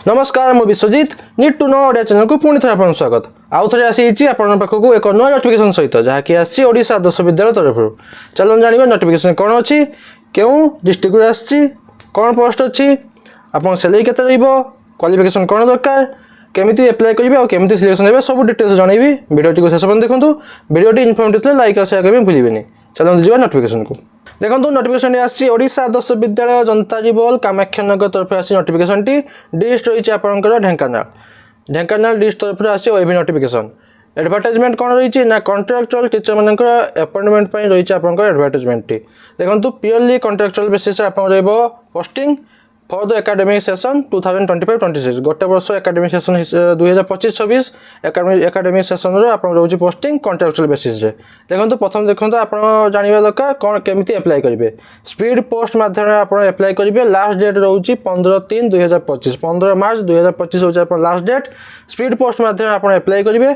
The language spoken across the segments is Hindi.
नमस्कार मु Biswajit need to know Odia channel को पुणी थे आपन स्वागत आउ थे आसी आपन पाखक एक नया नोटिफिकेशन सहित जहाँकि आसी ओडिशा आदर्श विद्यालय तरफ चलन जानिबा नोटिफिकेशन कौन अच्छी क्यों डिस्ट्रिक्ट आसी कौन पोस्ट अच्छी आपन सैलरी केते रहइबो क्वालिफिकेशन कौन दरकार केमिति अप्लाई करिवे और केमिति सिलेक्शन हेबे सब डिटेल्स जणाइबी वीडियो को शेष पर्यंत देखंतु वीडियो इन्फॉर्मेटिव लाइक और शेयर करबे भूलिबेनी चलन जीवा नोटिफिकेशन को देखो नोटिफिकेशन आसी ओडिशा आदर्श विद्यालय जनताजीबल कामाख्यानगर तरफ आसी नोटिफिकेशन टी डिस्ट रही आपंकर ढेंकानाल डिस्ट तरफ आसी ओएबी नोटिफिकेशन एडवर्टाइजमेंट कौन रही ना कॉन्ट्राक्चुअल टीचर मान अपॉइंटमेंट रही आपंकर एडवर्टाइजमेंट टी देखो प्योरली कॉन्ट्राक्चुअल बेसिस आप posting for the academic session 2025-26 गोटे वर्ष एकेडमिक सेशन 2025-26 एकेडमिक सेशन आप रोचे पोस्टिंग कॉन्ट्राक्चुअल बेसिस देखो प्रथम देखो आप जानवा दरकार कौन केमिति अप्लाई करेंगे स्पीड पोस्ट माध्यम आप अप्लाई करेंगे लास्ट डेट रोचे 15/3/2025 15 मार्च 2025 हूँ लास्ट डेट स्पीड पोस्ट माध्यम आप अप्लाई करेंगे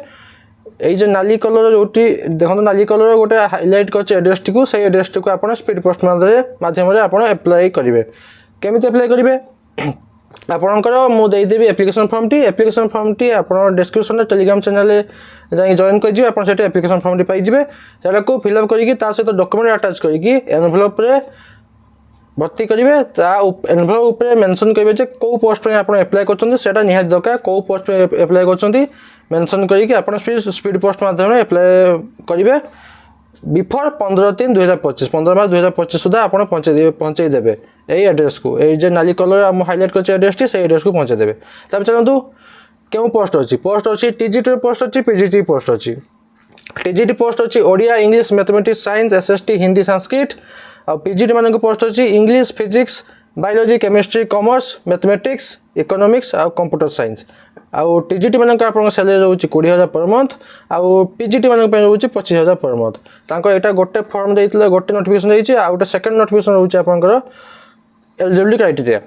ये नाली कलर जो देखो नाली कलर गोटे हाइलाइट कर एड्रेस टी से एड्रेस टी आप स्पीड पोस्ट माध्यम आप अप्लाई करेंगे केमिति अप्लाई करेंगे आपणकर मुझेदेवी एप्लिकेशन फॉर्म टी आप डिस्क्रिप्शन टेलीग्राम चैनल जाए जॉइन कर आप एप्लिकेशन फॉर्म टी पाइबे से फिलअप करके सहित डॉक्यूमेंट अटैच करके एनवेलप भर्ती करेंगे एनवेलप मेंशन करेंगे कौ पोस्ट आप अप्लाई कर निहाती दरकार कौ पोस्ट अप्लाई कर मेंशन करके स्पीड पोस्ट माध्यम अप्लाई करेंगे बिफोर 15/3/2025 15 मार्च 2025 सुधा आप पहुँचे देवे यही एड्रेस को ये नाली कलर हाइलाइट कर एड्रेस टी से एड्रेस को पहुँचे देवे तब चलतु क्यों पोस्ट अच्छी टीजीटी पोस्ट अच्छी पीजीटी पोस्ट अच्छी टीजीटी पोस्ट अच्छी Odia English mathematics science SST Hindi Sanskrit और पीजीटी मान पोस्ट अच्छी English physics biology chemistry commerce mathematics economics और कंप्यूटर साइंस आउ टीजीटी मान सैलरी रोचे 20,000 पर मंथ आउ पीजीटी मान रोचे 25,000 पर मंथ यहाँ गोटे फॉर्म देते गोटे नोटिफिकेशन देती आ गोटे सेकेंड नोटिफिकेशन रोचे आपंकर एलिजिबिलिटी क्राइटेरिया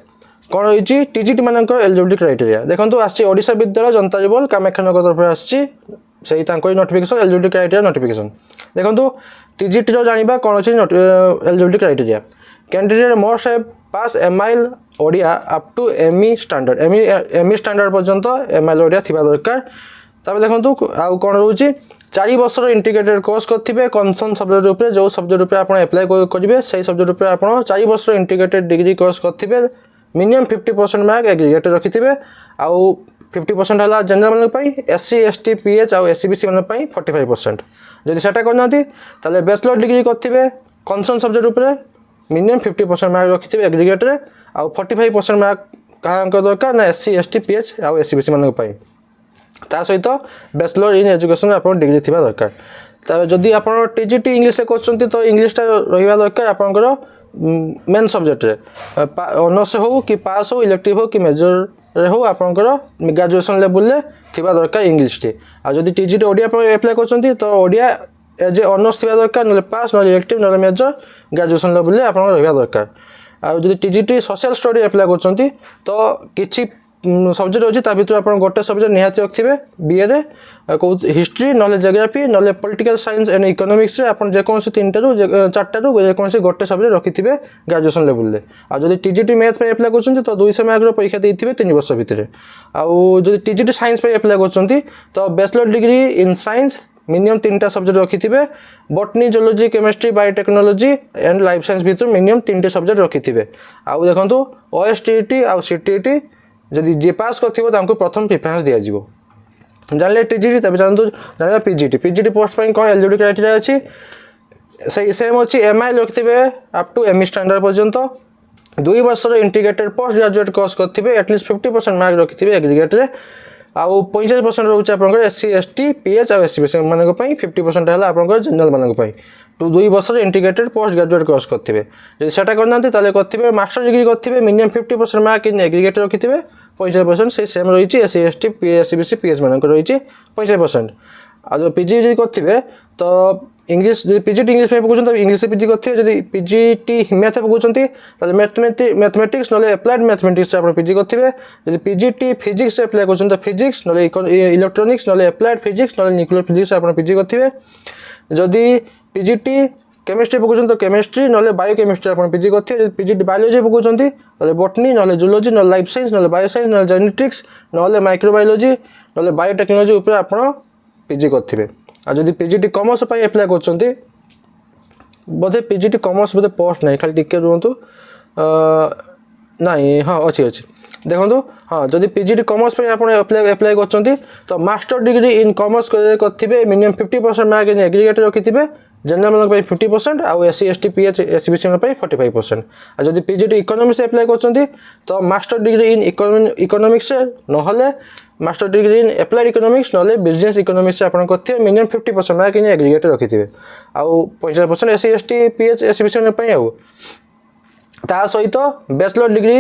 कौन रही टीजीटी मान एलिजिबिलिटी क्राइटेरिया देखो आसी ओडिशा विद्यालय जनताजीबल कामाख्यानगर तरफ आसी नोटिफिकेशन एलिजिबिलिटी क्राइटेरिया नोटिफिकेशन देखो टीजीटी जाना कौन अच्छी eligibility criteria candidate must have pass MIL Odia up to ME standard ME standard पर्यंत एमआईएल ओडिया थी दरकार तब देखो आउ कौन रोचे 4 वर्षर इंटीग्रेटेड कोर्स करेंगे कनसर्न सब्जेक्ट रूप जो सब्जेक्ट रूप आप अप्लाई करेंगे से सब्जेक्ट रूप आप 4 वर्षर इंटीग्रेटेड डिग्री कोर्स करेंगे मिनिमम 50% मार्क एग्रीगेटेड रखिथे आउ 50% है जनरल मान एससी एसटी पीएच आउ एससीबीसी मान 45% जदि सेटा करना बैचलर डिग्री करेंगे कनसर्न सब्जेक्ट रूप मिनिमम 50% मार्क रखिथे एग्रीगेट्रे आउ 45% मार्क क्या दरकार ना एससी एसटी पीएच आउ एससीबीसी मान सहित बैचलर इन एजुकेशन आप डिग्री थी दरकार जदि आप टीजीटी इंग्लिश कर तो इंग्लिशटा रहा दरकार आपंकर मेन सब्जेक्ट ऑनर्स हो कि पास हो इलेक्टिव हो कि मेजर हो आपंकर ग्रेजुएशन लेवल थी दरकार इंग्लिश टी आदि टीजीटी ओडिया अप्लाई कर तो ओडिया एज ए ऑनर्स थी दरकार ना पास ना इलेक्टिव ना मेजर ग्रेजुएशन लेवल आप रहा दरकार आदि टीजीटी सोशल स्टडी अप्लाई कर तो किसी सब्जेक्ट अच्छी भर आप गोटे सब्जेक्ट निहाती रखिए बीए कौ हिस्ट्री ना जियोग्राफी ना पॉलिटिकल साइंस एंड इकोनॉमिक्स आप जेकोसी 3टारू 4टारू जेकोसी गोटे सब्जेक्ट रखिथे ग्रेजुएशन लेवल आदि टीजीटी मैथ में अप्लाई कर तो 200 मार्क परीक्षा देते 3 वर्ष भितर आदि टीजीटी साइंस अप्लाई कर तो bachelor degree in science minimum 3टा सब्जेक्ट रखिथे botany zoology chemistry biotechnology and life science भर मिनिमम 3टे सब्जेक्ट रखिथे आउ देखो ओएसटीटी आउ सीटीटी जदि जे पास कर प्रथम प्रिफरेंस दिज्व जानले टीजीटी तब जानते जाना पीजीटी पोस्ट पर कौन एलिजिबिलिटी क्राइटेरिया अच्छी सेम अच्छी एमआईएल रखिथे अप टू एमई स्टैंडर्ड पर्यंत 2 वर्षर इंटीग्रेटेड पोस्ट ग्रेजुएट कोर्स करेंगे एटलिस्ट 50% मार्क रखिथे एग्रीगेट्रे आउ 45% रोचे आप एससी एसटी पीएच आउ एससीबीसी मान 50% है आप जनरल मान 2 वर्षर इंटीग्रेटेड पोस्ट ग्रेजुएट कोर्स करेंगे जब सेटा करना करेंगे मास्टर डिग्री करेंगे मिनिमम 50% मार्क इन एग्रीगेट रखिथे 45% से सेम रही एससी एसटी एससीबीसी पीएच मान रही 45% आज पीजी जी करेंगे तो इंग्लिश पीजीटी इंग्लिश में पकाउछन तो इंग्लिश पीजी करथिबे जदि पीजीटी मैथ पकाउछन तो मैथमेटिक्स नले अप्लाइड मैथमेटिक्स आप पीजी करथिबे जदि पीजीटी फिजिक्स अप्लाई करछन तो फिजिक्स नले इलेक्ट्रॉनिक्स नले अप्लाइड फिजिक्स नले न्यूक्लियर फिजिक्स आप पीजी करथिबे जदि पीजीटी केमिस्ट्री पकाउछन तो केमिस्ट्री नले बायोकेमिस्ट्री आपण पीजी करथिए जदि पीजी बायोलॉजी पकाउछन नले बॉटनी नले जूलॉजी नले लाइफ साइंस नले बायो साइंस नले जेनेटिक्स नले माइक्रोबायोलॉजी नले बायोटेक्नोलॉजी ऊपर आपण पीजी करथिबे आ जदि पीजीटी कॉमर्स पई अप्लाई करछंती बोधे पीजीटी कॉमर्स बोधे पोस्ट नहीं खाली टिके रुहतु नहीं हाँ अच्छी अच्छी देखो हाँ जदि पीजीटी कॉमर्स पे आप अप्लाई करछंती तो मास्टर डिग्री इन कॉमर्स करथिबे मिनिमम 50% मार्क इन एग्रीगेट रखिथिबे जनरल मान 50% आउ एससी एसटी पीएच एससीबीसी मान 45% आ जदि पीजीटी इकोनॉमिक्स अप्लाई करछंती तो मास्टर डिग्री इन इकोनॉमिक्स नहले master degree in applied economics नहले बिजनेस इकोनॉमिक्स आपण करथिबे मिनिमम 50% मार्क इन एग्रीगेट रखिथिबे आउ 50% एससी एसटी पीएच एससीबीसी मान पई आउ ता सहित बैचलर डिग्री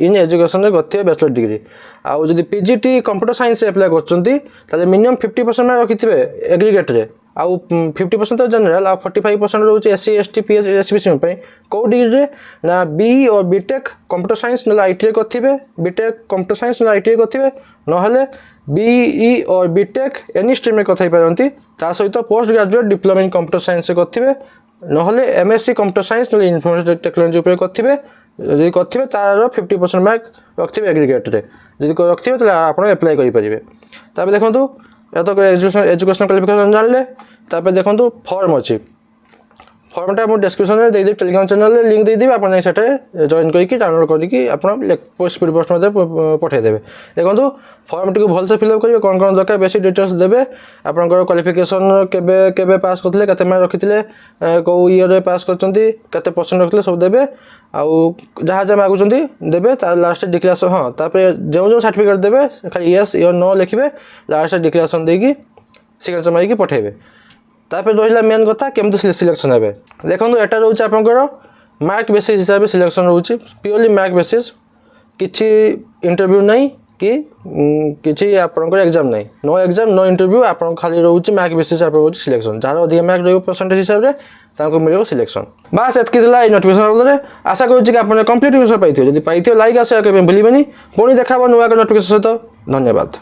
इन एजुकेशन करथिबे बैचलर डिग्री आउ जदि पीजीटी कंप्यूटर साइंस अप्लाई करछंती ताले मिनिमम 50% मार्क रखिथिबे एग्रीगेट रे आउ 50% तो जनरल आउ 45% रोचे एससी एसटी पीएच एससीबीसी पे को डिग्री ना बीई और बीटेक कंप्यूटर साइंस ना आईटीआई करथिबे बीटेक कंप्यूटर साइंस ना आईटीआई करथिबे नहले बीई और बीटेक एनी स्ट्रीम में कथाई पारंती ता सहित post graduate diploma in computer science करथिबे नहले एमएससी कंप्यूटर साइंस नहले इन्फॉर्मेशन टेक्नोलॉजी पे करथिबे जदि करथिबे तार 50% मार्क रखथिबे एग्रीगेट रे जदि रखथिबे त आपण अप्लाई करि परिबे ताबे देखंतु या तो एजुकेशन क्वालिफिकेशन जानले तापर देखो फॉर्म अच्छी फॉर्मटा मुझे डिस्क्रिप्शन में देदेवी टेलीग्राम चैनल लिंक देदेवी आप जॉइन करके डाउनलोड करके स्पीड पोस्ट पठेदेवे देखो फॉर्म टी भलसे फिलअप करेंगे कौन कौन दरकार बेसिक डिटेल्स देवे आपंकर क्वालिफिकेशन केबे पास करते केते मार्क रखिते कौ ईयर पास करते परसेंट रखते सब देवे आउ जहाँ जहाँ मागुंट देवे तार लास्ट डिक्लेरेशन हाँ तापर जो जो सर्टिफिकेट देवे खाली यस या नो लिखे लास्ट डिक्लेरेशन देकी सिग्नेचर मारिकी पठेबे तापर रहा मेन कथा केमती सिलेक्शन हे देखो यहाँ रोचे आपंकर मार्क बेसिस हिसाब से सिलेक्शन रोचे प्योरली मार्क बेसिस किसी इंटरव्यू नहीं कि किसी आपंकर एग्जाम नहीं नो एग्जाम नो इंटरव्यू आप खाली रोचे मार्क बेसिस सिलेक्शन जहाँ अधिक मार्क रही परसेंटेज हिसाब से मिल सिलेक्शन बास एतकी नोटिफिकेशन बदले आशा करुँच आप कंप्लीट विषय पाई जब पाई लाइक आशा भूलें पुणी देखा नुआ नोटिफिकेशन सहित धन्यवाद।